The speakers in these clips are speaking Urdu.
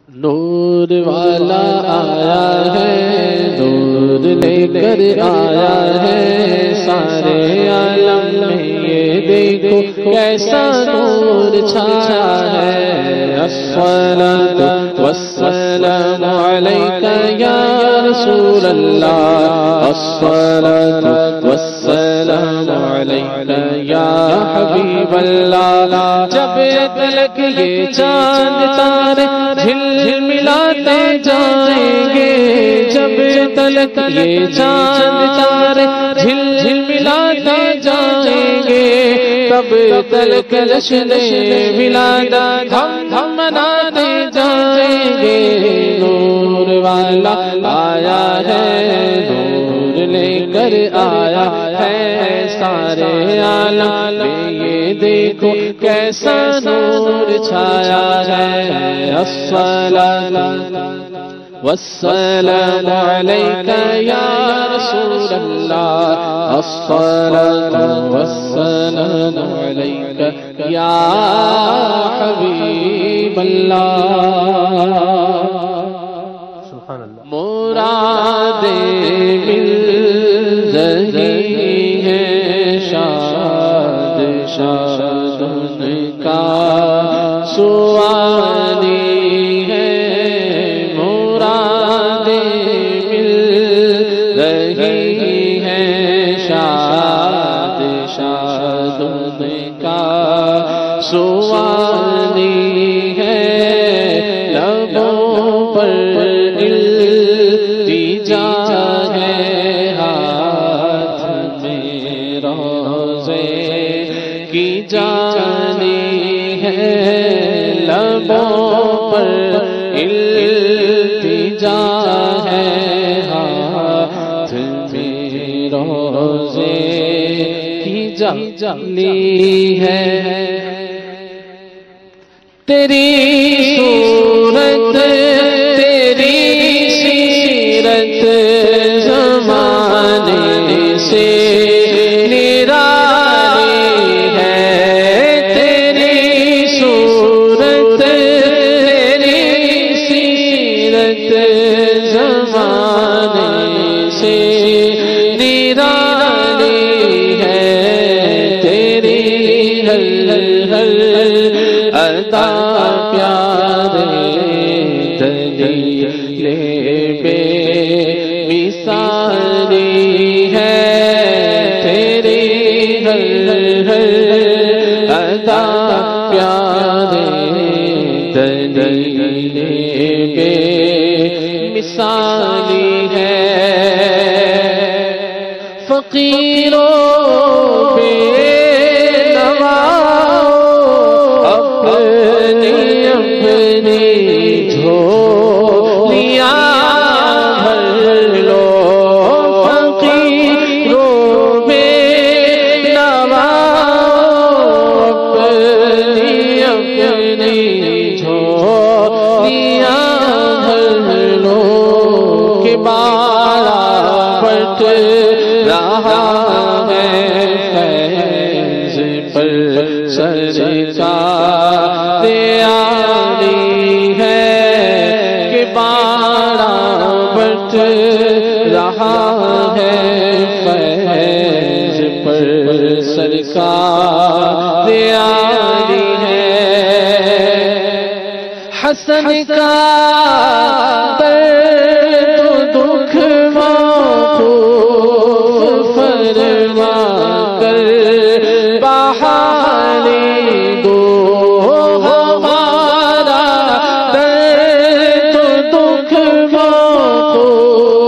نور والا آیا ہے، نور لے کر آیا ہے، سارے عالم میں یہ دیکھو کیسا نور چھایا ہے۔ الصلاۃ والسلام علیک یا رسول اللہ، الصلاۃ والسلام علیک یا حبیب اللہ۔ جب تلک یہ چاند تارے جھلملاتے جائیں گے، جب تلک یہ چاند تارے جھلملاتے جائیں گے، تب تلک جشن ولادت ہم مناتے جائیں گے۔ نور والا آیا ہے، نور لے کر آیا ہے، سارے عالم میں یہ دیکھو کیسا نور چھایا ہے۔ الصلاۃ والسلام علیک یا رسول اللہ، الصلاۃ والسلام علیک یا حبیب اللہ۔ سبحان اللہ۔ مرادیں مل رہی ہیں، شاد شاد ان کا سوانی ہے، مرادیں مل رہی ہیں، شاد شاد ان کا سوانی ہے، لبوں پر التجا ہے، ہاتھ میں روزے کی جانی ہے، لبوں پر التجا ہے، ہاتھ میں روزے کی جانی ہے۔ تیری صورت تیری سیرت زمانے سے نرالی ہے، تیری صورت تیری سیرت زمانے سے نرالی ہے، تیری ہر ادا پیارے دلیل بے مثالی ہے، تیری ہر ادا پیارے دلیل بے مثالی ہے۔ فقیروں پہ اپنی اپنی جھولیاں بھر لو، فقیروں میں نواؤ اپنی اپنی جھولیاں بھر لو، کہ بارہ پٹ رہا ہے فیض پر سرکار آلی ہے، کہ بارہ بٹ رہا ہے فیض پر سرکار آلی ہے۔ حسن کا درد دکھ موقوف فرما کر بحالی دو، ہمارا درد دکھ موقوف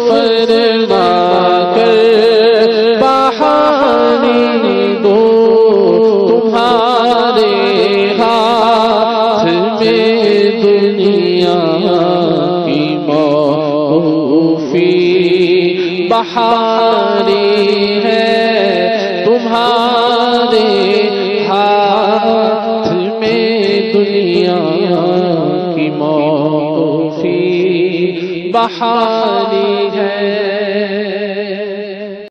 فرما کر بحالی دو، تمہارے ہاتھ میں دنیا کی موفی بہاری ہے، تمہارے ہاتھ میں دنیا کی موفی بہاری ہے۔